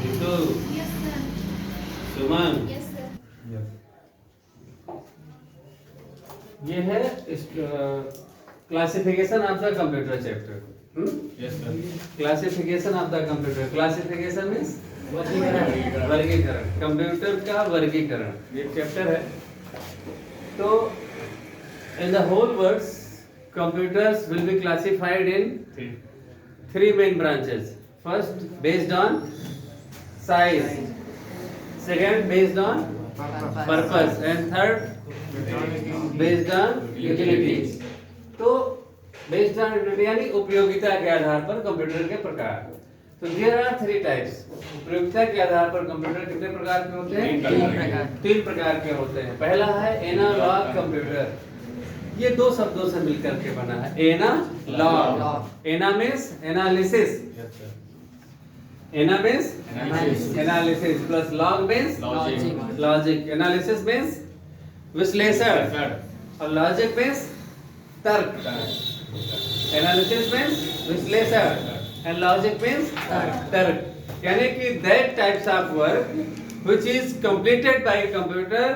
ऋतु, Yes, sir. सुमन, Yes, sir. ये है classification of the computer chapter. Yes sir. Classification of the computer. Classification means वर्गीकरण। वर्गीकरण, computer का वर्गीकरण, ये चैप्टर है। तो in the whole words computers will be classified in three main branches. First, based on size. Second, based on purpose. And third, based on utility. तो based on utility यानी उपयोगिता के आधार पर कंप्यूटर के प्रकार। तो there are three types. उपयोगिता के आधार पर कंप्यूटर कितने प्रकार के होते हैं? तीन प्रकार के होते हैं। पहला है एनालॉग कंप्यूटर। ये दो शब्दों से मिलकर के बना है, ana log. Ana means analysis, ana means analysis plus log means logic. Analysis means विश्लेषण और लॉजिक मीन्स तर्क। एनालिसिस मीन्स विश्लेषण एंड लॉजिक मीन्स तर्क। यानी कि that types of work which is completed by computer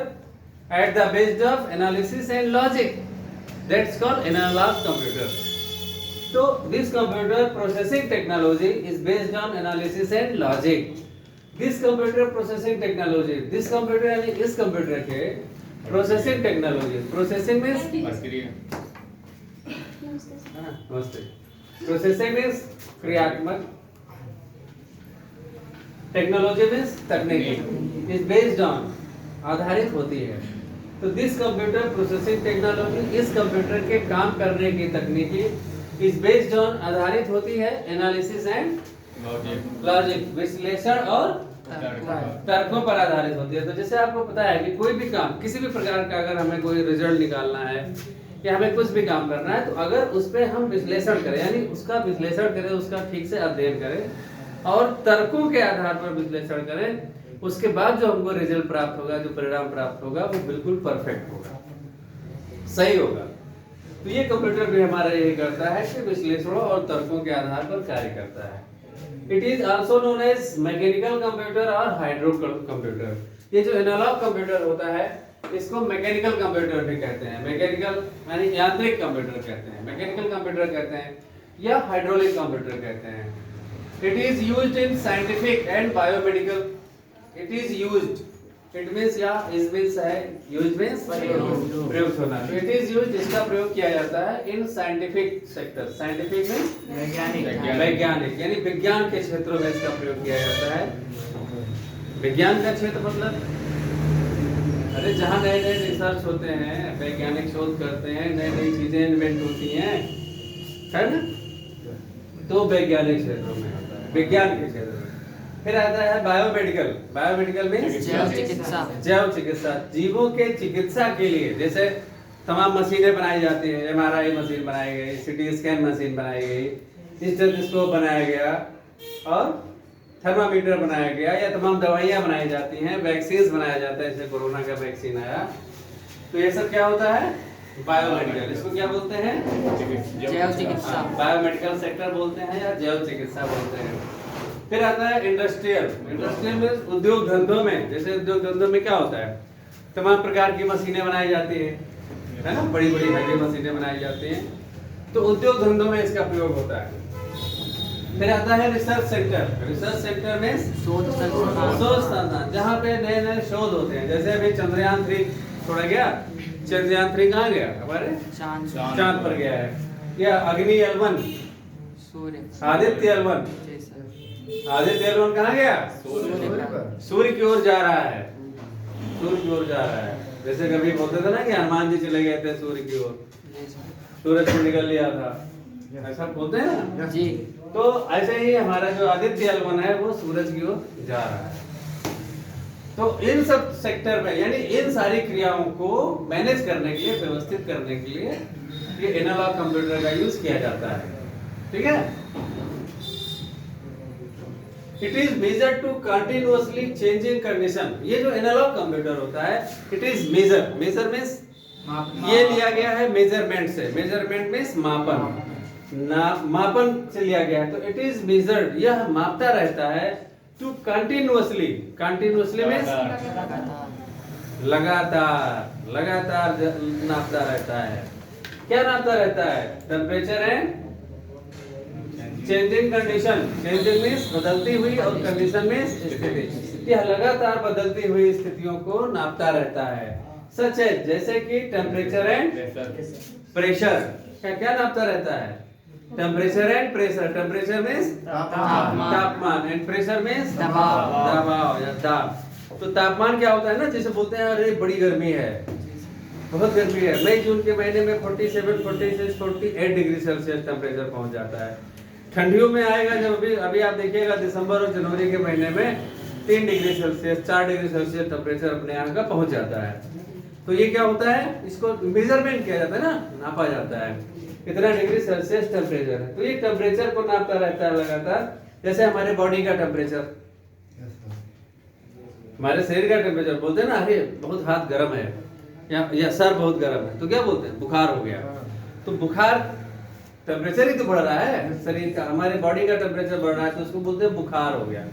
at the base of analysis and logic, that's called analog computer. So this computer processing technology is based on analysis and logic. This computer processing technology, this computer यानी इस computer के processing technology, processing means नमस्ते, processing means क्रियात्मक, technology means तकनीकी, is based on आधारित होती है। तो दिस कंप्यूटर प्रोसेसिंग टेक्नोलॉजी, इस कंप्यूटर के काम करने की तकनीकी इस बेस्ड ऑन आधारित होती है एनालिसिस एंड लॉजिक, विश्लेषण और तर्कों पर आधारित होती है। तो जैसे आपको पता है कि कोई भी काम, किसी भी प्रकार का अगर हमें कोई रिजल्ट निकालना है या हमें कुछ भी काम करना है, तो अगर उस पर हम विश्लेषण करें, यानी उसका विश्लेषण करें, उसका ठीक से अध्ययन करें और तर्कों के आधार पर विश्लेषण करें, उसके बाद जो हमको रिजल्ट प्राप्त होगा, जो परिणाम प्राप्त होगा, वो बिल्कुल परफेक्ट होगा, सही होगा। तो ये कंप्यूटर भी हमारा यही करता है कि विश्लेषणों और तर्कों के आधार पर कार्य करता है। It is also known as mechanical computer और हाइड्रो कंप्यूटर। ये जो एनालॉग कंप्यूटर होता है, इसको मैकेनिकल कंप्यूटर भी कहते हैं। मैकेनिकल यानी यांत्रिक कंप्यूटर कहते हैं, मैकेनिकल कंप्यूटर कहते हैं या हाइड्रोलिक कंप्यूटर कहते हैं। It is used in scientific and biomedical. It is used. It means या is means है, use means प्रयुक्त होना। तो it is used, इसका प्रयोग किया जाता है in scientific sector. Scientific means वैज्ञानिक, यानी विज्ञान के क्षेत्रों में इसका प्रयोग किया जाता है। विज्ञान का क्षेत्र मतलब अरे जहाँ नए नए रिसर्च होते हैं, वैज्ञानिक शोध करते हैं, नई नई चीजें इन्वेंट होती हैं, है ना, तो वैज्ञानिक क्षेत्रों में होता है, विज्ञान के क्षेत्र में। फिर आता है बायोमेडिकल। बायोमेडिकल में जैव चिकित्सा, जीवों के चिकित्सा के लिए जैसे तमाम मशीनें बनाई जाती हैं, एमआरआई मशीन बनाई गई, सीटी स्कैन मशीन बनाई गई, स्टेथोस्कोप बनाया गया और थर्मामीटर बनाया गया, या तमाम दवाइयाँ बनाई जाती हैं, वैक्सीन बनाया जाता है, जैसे कोरोना का वैक्सीन आया। तो ये सब क्या होता है? बायोमेडिकल। इसको क्या बोलते हैं? जैव चिकित्सा। बायोमेडिकल सेक्टर बोलते हैं या जैव चिकित्सा बोलते हैं। फिर आता है इंडस्ट्रियल। इंडस्ट्रियल में उद्योग धंधों में, जैसे उद्योग धंधों में क्या होता है, तमाम प्रकार की मशीनें बनाई जाती है ना, बड़ी बड़ी हैवी मशीनें बनाई जाती हैं, तो उद्योग धंधों में इसका प्रयोग होता है। फिर आता है रिसर्च सेंटर। रिसर्च सेंटर में शोध संस्थान, जहाँ पे नए नए शोध होते हैं। जैसे अभी चंद्रयान 3 छोड़ा गया, चंद्रयान 3 कहाँ गया? हमारे चांद पर गया है। या अग्नि L1, Aditya L1, Aditya L1 कहाँ गया? सूर्य की ओर जा रहा है, सूर्य की ओर जा रहा है। जैसे कभी बोलते थे ना कि हनुमान जी चले गए थे सूर्य की ओर, सूरज को निकल लिया था, ऐसा बोलते हैं ना जी। तो ऐसे ही हमारा जो आदित्य L1 है वो सूरज की ओर जा रहा है। तो इन सब सेक्टर में, यानी इन सारी क्रियाओं को मैनेज करने के लिए, व्यवस्थित करने के लिए ये एनालॉग कंप्यूटर का यूज किया जाता है। ठीक है। It is measure to continuously changing condition. ये जो एनालॉग कंप्यूटर होता है, it is measure, measure means ये लिया गया है मेजरमेंट से, मेजरमेंट मींस मापन, मापन से लिया गया है। तो इट इज मेजर्ड, यह मापता रहता है टू कंटिन्यूअसली, कंटिन्यूअसली मीन्स लगातार लगातार नापता रहता है। क्या नापता रहता है? Temperature and changing condition. Changing means बदलती हुई और कंडीशन मीन्स स्थिति। यह लगातार बदलती हुई स्थितियों को नापता रहता है। सच है, जैसे कि टेम्परेचर एंड प्रेशर। क्या क्या नापता रहता है? Temperature and pressure. Temperature means तापमान एंड प्रेशर मीन्स दबाव या दाब। तो तापमान क्या होता है ना, जैसे बोलते हैं अरे बड़ी गर्मी है, बहुत गर्मी है। मई जून के महीने में 47, 46, 48 डिग्री सेल्सियस टेम्परेचर पहुंच जाता है। ठंडियों में आएगा जब अभी आप देखिएगा दिसंबर और जनवरी के महीने में 3 degree Celsius 4 degree Celsius temperature अपने यहाँ का पहुंच जाता है। तो ये क्या होता है, इसको मेजरमेंट किया जाता है ना, नापा जाता है कितना डिग्री सेल्सियस टेम्परेचर है। तो ये टेम्परेचर को नापता रहता है लगातार। जैसे हमारे बॉडी का टेम्परेचर, हमारे शरीर का टेम्परेचर, बोलते हैं ना अरे बहुत हाथ गर्म है या सर बहुत गर्म है, तो क्या बोलते हैं? बुखार हो गया। तो बुखार टेम्परेचर ही तो बढ़ रहा है शरीर का, हमारे बॉडी का टेम्परेचर बढ़ रहा है, तो उसको बोलते हैं बुखार हो गया।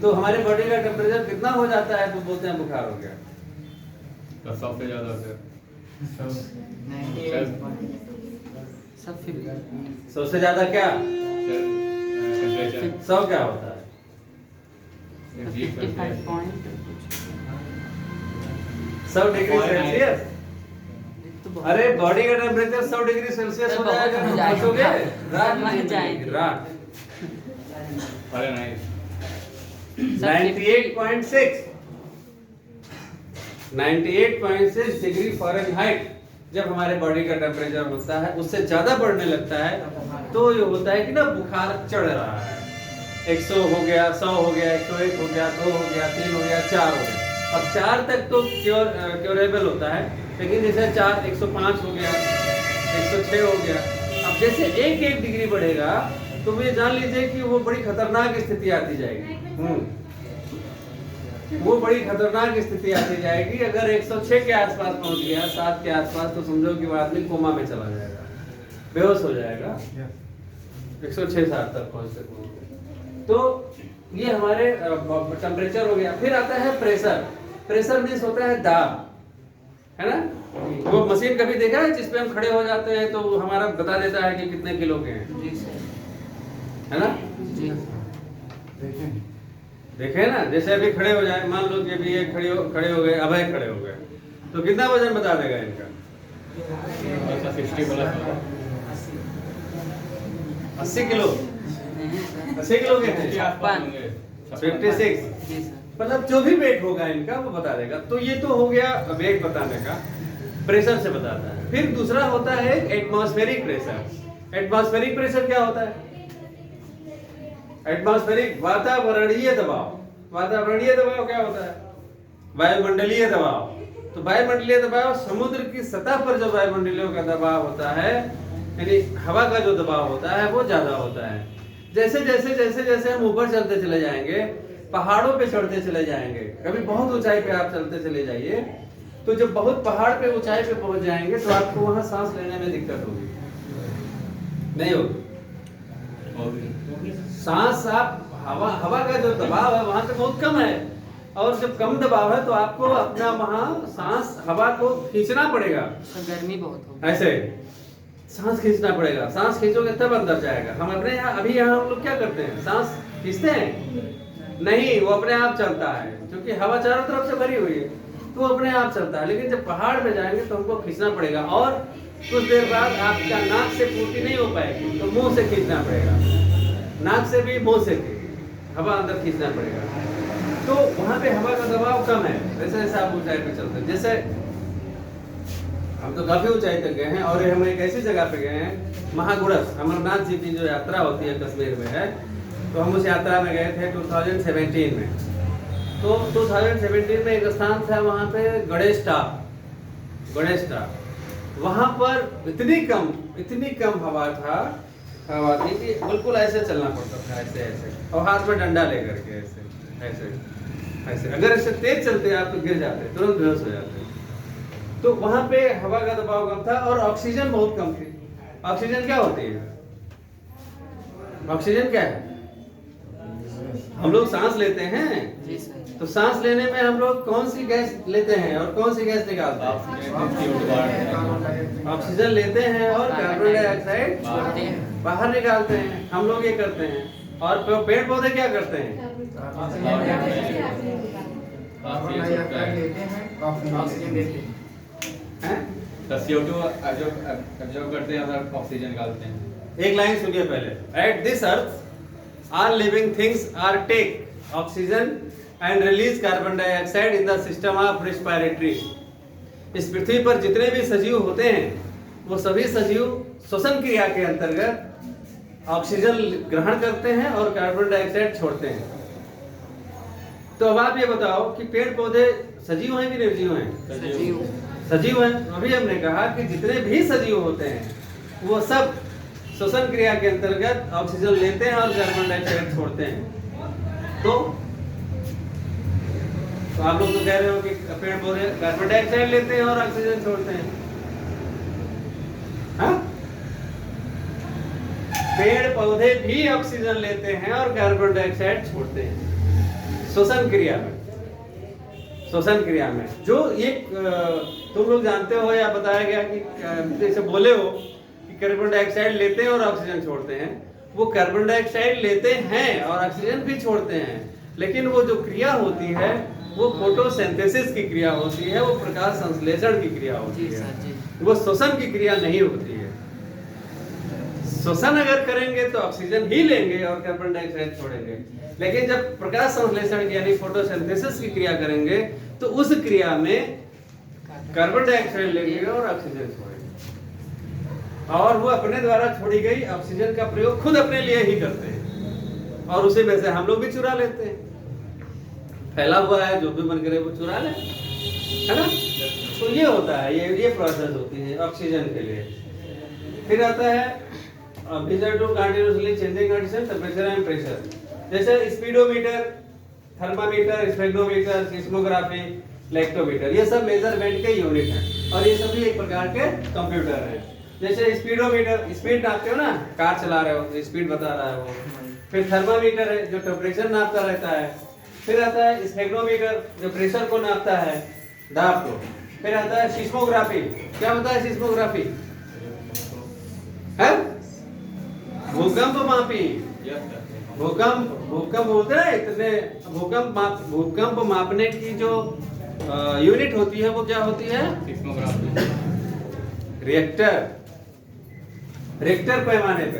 तो हमारे बॉडी का टेम्परेचर कितना हो जाता है तो बोलते हैं बुखार हो गया। तो सबसे ज्यादा सर सब 50 सबसे ज्यादा क्या? टेम्परेचर 100 क्या होता है? 55 पॉइंट 100 डिग्री सेल्सियस। अरे बॉडी का टेम्परेचर 100 डिग्री सेल्सियस हो जाएगा तो बचोगे, रात मर में जाएंगे। रात। अरे नहीं 98.6 98.6 डिग्री फ़ारेनहाइट जब हमारे बॉडी का टेम्परेचर होता है, उससे ज्यादा बढ़ने लगता है तो ये होता है कि ना बुखार चढ़ रहा है। 100 हो गया, 100 हो गया, 101 हो गया, 2 हो गया, 3 हो गया, 4 हो गया। अब 4 तक तो क्योरेबल होता है, लेकिन जैसे 4 105 हो गया, 106 हो गया। अब जैसे 1 डिग्री बढ़ेगा तो ये जान लीजिए कि वो बड़ी खतरनाक स्थिति आती जाएगी। वो बड़ी खतरनाक स्थिति आती जाएगी। अगर 106 के आसपास पहुंच गया, 7 के आसपास, तो समझो कि वो आदमी कोमा में चला जाएगा, बेहोश हो जाएगा। 106-7 तक पहुंचते तो ये हमारे टेम्परेचर हो गया। फिर आता है प्रेशर। प्रेशर मीन्स होता है दाब, है ना। वो मशीन कभी देखा है जिसपे हम खड़े हो जाते हैं तो हमारा बता देता है कि कितने किलो के हैं, जी सर, है ना। जी देखे ना, जैसे अभी खड़े हो जाए, मान लो कि अभी ये खड़े हो गए, अभय खड़े हो गए, तो कितना वजन बता देगा इनका? 60 प्लस 80 किलो, नहीं सर, 80 किलो के हैं, 56, जी सर, मतलब जो भी वेट होगा इनका वो बता देगा। तो ये तो हो गया वेट बताने का, प्रेशर से बताता है। फिर दूसरा होता है एटमॉस्फेरिक प्रेशर। एटमॉस्फेरिक प्रेशर क्या होता है? एटमॉस्फेरिक वातावरणीय दबाव। वातावरणीय दबाव क्या होता है? वायुमंडलीय दबाव। तो वायुमंडलीय दबाव समुद्र की सतह पर जो वायुमंडलीय का दबाव होता है, यानी हवा का जो दबाव होता है वो ज्यादा होता है। जैसे जैसे जैसे जैसे हम ऊपर चलते चले जाएंगे, पहाड़ों पे चढ़ते चले जाएंगे, कभी बहुत ऊंचाई पे आप चलते चले जाइए, तो जब बहुत पहाड़ पे ऊंचाई पे पहुंच जाएंगे तो आपको वहां सांस लेने में दिक्कत होगी, नहीं होगी? सांस आप हवा का जो दबाव है वहां पे बहुत कम है, और जब कम दबाव है तो आपको अपना वहां सांस हवा को खींचना पड़ेगा। सर गर्मी बहुत हो, ऐसे सांस खींचना पड़ेगा। सांस खींचोगे तब अंदर जाएगा। हम अपने यहाँ अभी यहाँ हम लोग क्या करते हैं? सांस खींचते हैं? नहीं, वो अपने आप चलता है, क्योंकि हवा चारों तरफ से भरी हुई है तो वो अपने आप चलता है। लेकिन जब पहाड़ पे जाएंगे तो हमको खींचना पड़ेगा, और कुछ देर बाद आपका नाक से पूर्ति नहीं हो पाएगी तो मुंह से खींचना पड़ेगा, नाक से भी मुंह से भी हवा अंदर खींचना पड़ेगा। तो वहां पे हवा का दबाव कम है। जैसे जैसे आप ऊंचाई पे चलते हैं, जैसे हम तो काफी ऊंचाई तक गए हैं, और हम एक ऐसी जगह पे गए हैं, महागुड़स अमरनाथ जी की जो यात्रा होती है कश्मीर में है, तो हम उस यात्रा में गए थे 2017 में। तो 2017 में एक स्थान था वहाँ पे गणेश टाप। वहाँ पर इतनी कम हवा थी कि बिल्कुल ऐसे चलना पड़ता था, ऐसे ऐसे, और हाथ में डंडा लेकर के ऐसे ऐसे ऐसे। अगर ऐसे तेज चलते आप तो गिर जाते, तुरंत बेहोश हो जाते। तो वहाँ पे हवा का दबाव कम था और ऑक्सीजन बहुत कम थी। ऑक्सीजन क्या होती है? ऑक्सीजन क्या है? हम लोग सांस लेते हैं, जी सर। तो सांस लेने में हम लोग कौन सी गैस लेते हैं और कौन सी गैस निकालते हैं? ऑक्सीजन लेते हैं और कार्बन डाइऑक्साइड छोड़ते हैं। बाहर निकालते हैं। हम लोग ये करते हैं। और पेड़ पौधे क्या करते हैं? हैं? तो CO2 absorb करते हैं और ऑक्सीजन निकालते हैं। एक लाइन सुनिए पहले। At this earth all living things are take oxygen and release carbon dioxide in the system of respiratory. इस पृथ्वी पर जितने भी सजीव होते हैं वो सभी सजीव श्वसन क्रिया के अंतर्गत ऑक्सीजन ग्रहण करते हैं और कार्बन डाइऑक्साइड छोड़ते हैं। तो अब आप ये बताओ कि पेड़ पौधे सजीव हैं कि निर्जीव हैं? सजीव। सजीव हैं। अभी हमने कहा कि जितने भी सजीव होते हैं वो सब श्वसन क्रिया के अंतर्गत ऑक्सीजन लेते हैं और कार्बन डाइऑक्साइड छोड़ते हैं। तो आप लोग तो कह रहे हो कि पेड़ पौधे कार्बन डाइऑक्साइड लेते हैं और ऑक्सीजन छोड़ते हैं। हाँ? पेड़ पौधे भी ऑक्सीजन लेते हैं और कार्बन डाइऑक्साइड छोड़ते हैं श्वसन क्रिया में। श्वसन क्रिया में जो एक तुम लोग जानते हो या बताया गया कि जैसे बोले हो कि कार्बन डाइऑक्साइड लेते हैं और ऑक्सीजन छोड़ते हैं, वो कार्बन डाइऑक्साइड लेते हैं और ऑक्सीजन भी छोड़ते हैं, लेकिन वो जो क्रिया होती है वो फोटोसिंथेसिस की क्रिया होती है, वो प्रकाश संश्लेषण की क्रिया होती जी है, सर, जी। वो श्वसन की क्रिया नहीं होती है। श्वसन अगर करेंगे तो ऑक्सीजन ही लेंगे और कार्बन डाइऑक्साइड छोड़ेंगे, लेकिन जब प्रकाश संश्लेषण यानी फोटोसिंथेसिस की क्रिया करेंगे तो उस क्रिया में कार्बन डाइऑक्साइड लेंगे और ऑक्सीजन छोड़ेंगे, और वो अपने द्वारा छोड़ी गई ऑक्सीजन का प्रयोग खुद अपने लिए ही करते हैं और उसे में से हम लोग भी चुरा लेते हैं। फैला हुआ है, जो भी मन करे वो चुरा ले, है ना? तो ये होता है, ये प्रोसेस होती है ऑक्सीजन के लिए। फिर आता है विजर to continuously changing condition temperature and pressure, जैसे speedometer, thermometer, spectrometer, seismography, lactometer, ये सब मेजरमेंट के यूनिट हैं और ये सभी एक प्रकार के कंप्यूटर हैं। जैसे स्पीडोमीटर, स्पीड नापते हो ना, कार चला रहे हो स्पीड बता रहा है वो। फिर थर्मामीटर है जो टेम्परेचर नापता रहता है। फिर आता है स्पेक्ट्रोमीटर जो प्रेशर को नापता है, दाब को। फिर आता है सिस्मोग्राफी, क्या होता है सिस्मोग्राफी? है भूकंप मापी। भूकंप बोलते हैं इतने भूकंप मापने की जो यूनिट होती है वो क्या होती है? रिएक्टर पैमाने पे,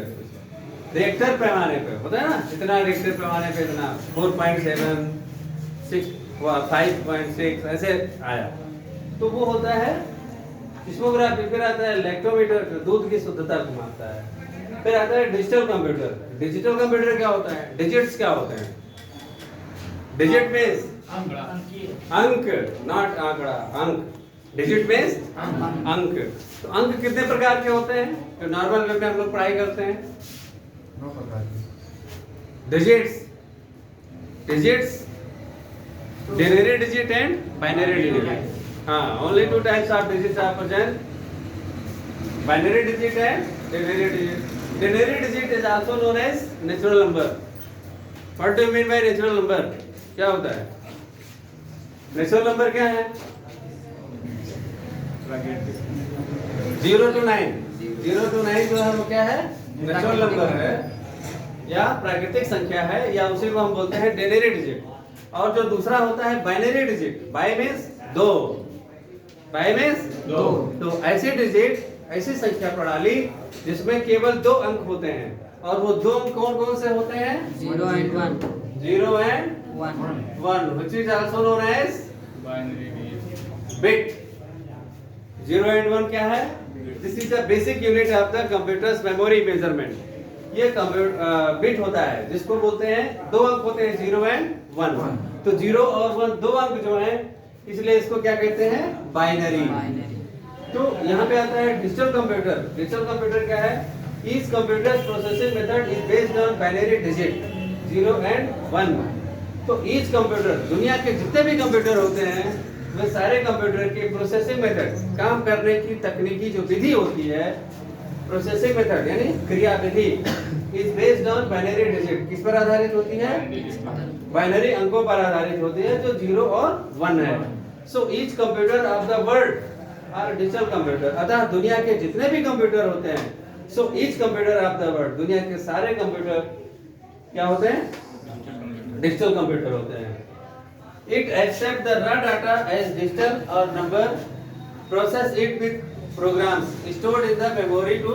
रिएक्टर पैमाने पे होता है ना, इतना रिएक्टर पैमाने पे इतना 4.7, 6, 5.6 ऐसे आया, तो वो होता है सिस्मोग्राफी। फिर आता है लेक्टोमीटर जो दूध की शुद्धता को मापता है। फिर आता है डिजिटल कंप्यूटर। डिजिटल कंप्यूटर क्या होता है? डिजिट्स क्या होते हैं? डिजिट मींस अंक, नॉट आंकड़ा, अंक। डिजिट मींस अंक। तो अंक कितने प्रकार के होते हैं जो नॉर्मल वे में हम लोग पढ़ाई करते हैं? Digits, denary digit and binary digit. हाँ, only 2 types of digits are present, binary digit and denary digit. Denary digit is also known as natural number. What do you mean by natural number? क्या होता है? Natural number क्या है? 0 to 9. 0 to 9 जो है वो क्या है? Natural number है या प्राकृतिक संख्या है, या उसी को हम बोलते हैं डेनरी डिजिट। और जो दूसरा होता है binary digit, by means 2, by means 2। तो ऐसी डिजिट, ऐसी संख्या प्रणाली जिसमें केवल 2 अंक होते हैं, और वो 2 अंक कौन कौन से होते हैं? 0 and 1. 0 and 1, which is also known as bit. 0 and 1 क्या है? This is the basic unit of the computer's memory measurement. ये बिट होता है जिसको बोलते हैं, 2 अंक होते हैं 0 and 1। तो 0 और 1 2 अंक जो हैं, इसलिए इसको क्या कहते हैं? बाइनरी। तो यहाँ पे आता है डिजिटल कंप्यूटर। डिजिटल कंप्यूटर क्या है? Each computer's processing method is based on binary digit 0 and 1। तो each कंप्यूटर, दुनिया के जितने भी कंप्यूटर होते हैं वे सारे कंप्यूटर के प्रोसेसिंग मेथड, काम करने की तकनीकी जो विधि होती है, प्रोसेसिंग मेथड यानी क्रियाविधि is based on binary digit, किस पर आधारित होती है? बाइनरी अंकों पर आधारित होती है जो 0 और 1 है। So each computer of the world are digital computer, अतः दुनिया के जितने भी कंप्यूटर होते हैं, so each computer of the world, दुनिया के सारे कंप्यूटर क्या होते हैं? डिजिटल कंप्यूटर होते हैं। It accept the raw data as digital और number, process it with programs stored in the memory to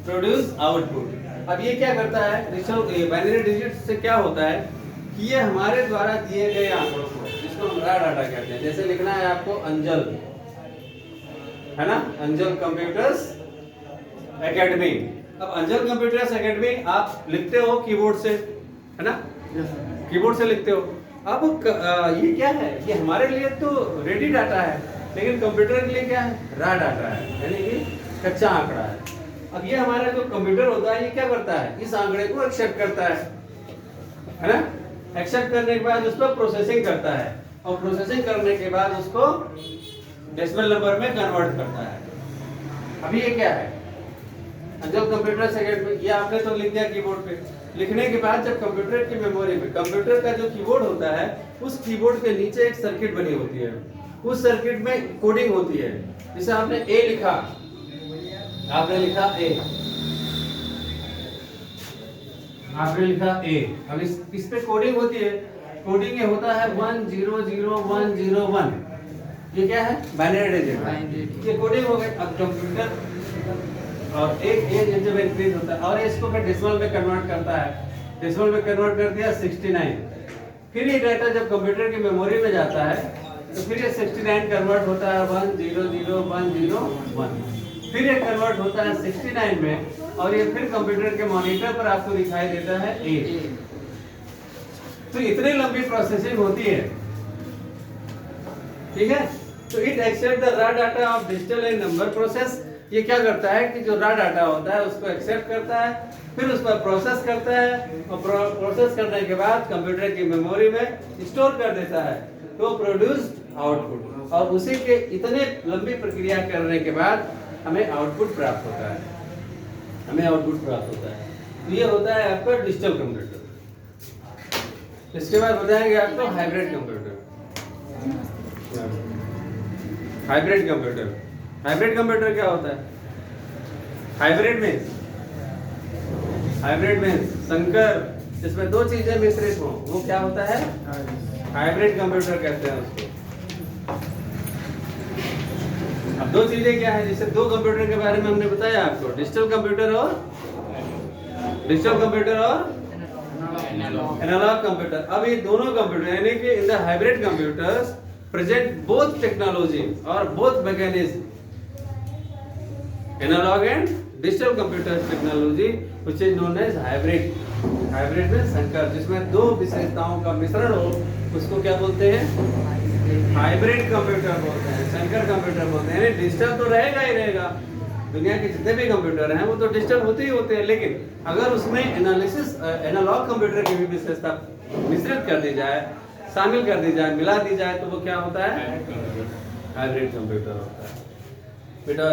produce output. अब ये क्या करता है? डिजिटल बाइनरी डिजिट से क्या होता है कि ये हमारे द्वारा दिए गए आंकड़ों को, जिसको हम रॉ डाटा कहते हैं, जैसे लिखना है आपको अंजल, है ना, अंजल कंप्यूटर्स एकेडमी। अब अंजल कंप्यूटर्स एकेडमी आप लिखते हो कीबोर्ड से, है ना, कीबोर्ड से लिखते हो। अब ये क्या है? ये हमारे लिए तो रेडी डाटा है, लेकिन कंप्यूटर के लिए क्या है? रॉ डाटा है, यानी कि कच्चा आंकड़ा है। अब ये हमारा जो कंप्यूटर होता है ये क्या करता है? इस आंकड़े को एक्सेप्ट करता है ना, एक्सेप्ट करने के बाद उस पर प्रोसेसिंग करता है, और प्रोसेसिंग करने के बाद उसको डेसिमल नंबर में कन्वर्ट करता है। अब ये क्या है? अंजल कंप्यूटर सेकेंड में, ये आपने तो लिख दिया कीबोर्ड पे। लिखने के बाद जब कंप्यूटर की मेमोरी में, कंप्यूटर का जो कीबोर्ड होता है उस कीबोर्ड के नीचे एक सर्किट बनी होती है, उस सर्किट में कोडिंग होती है। जैसे आपने ए लिखा, आपने लिखा ए, आपने लिखा ए, अब इस पे कोडिंग होती है। कोडिंग ये होता है 100101, ये क्या है? बाइनरी डिजिट, ये कोडिंग हो गई। अब कंप्यूटर और एक ए जब इंक्रीज होता है और इसको फिर डेसिमल में कन्वर्ट करता है, डेसिमल में कन्वर्ट कर दिया 69। फिर ये डाटा जब कंप्यूटर की मेमोरी में जाता है तो फिर ये 69 कन्वर्ट होता है 100101, फिर ये कन्वर्ट होता है 69 में, और ये फिर कंप्यूटर के मॉनिटर पर आपको दिखाई देता है ए। तो इतनी लंबी प्रोसेसिंग होती है, ठीक है। तो it accept the raw data of digital and number process, ये क्या करता है कि जो रॉ डाटा होता है उसको एक्सेप्ट करता है, फिर उस पर प्रोसेस करता है, और प्रोसेस करने के बाद कंप्यूटर की मेमोरी में स्टोर कर देता है, तो प्रोड्यूस्ड आउटपुट। और उसी के इतने लंबी प्रक्रिया करने के बाद हमें आउटपुट प्राप्त होता है, हमें आउटपुट प्राप्त होता है। तो ये होता है आपका डिजिटल कंप्यूटर। इसके बाद बताएंगे आपको hybrid computer. Hybrid computer, hybrid computer क्या होता है? हाइब्रिड में संकर, जिसमें दो चीजें मिश्रित हो, वो क्या होता है? हाइब्रिड कंप्यूटर कहते हैं उसको। अब दो चीजें क्या है? जैसे दो कंप्यूटर के बारे में हमने बताया आपको, डिजिटल कंप्यूटर और एनालॉग कंप्यूटर। अब ये दोनों कंप्यूटर यानी कि in the hybrid computers present both technology और both mechanism, analog and digital computer technology which is known as hybrid. Hybrid में संकर, जिसमें दो विशेषताओं का मिश्रण हो, उसको क्या बोलते हैं? हाइब्रिड कंप्यूटर बोलते हैं, संकर कंप्यूटर बोलते हैं। यानी डिजिटल तो रहेगा ही रहेगा, दुनिया के जितने भी कंप्यूटर हैं वो तो डिजिटल होते ही होते हैं, लेकिन अगर उसमें एनालिसिस एनालॉग कंप्यूटर की भी विशेषता मिश्रित कर दी जाए, शामिल कर दी जाए, मिला दी जाए, तो वो क्या होता है? हाइब्रिड कंप्यूटर होता है। बेटा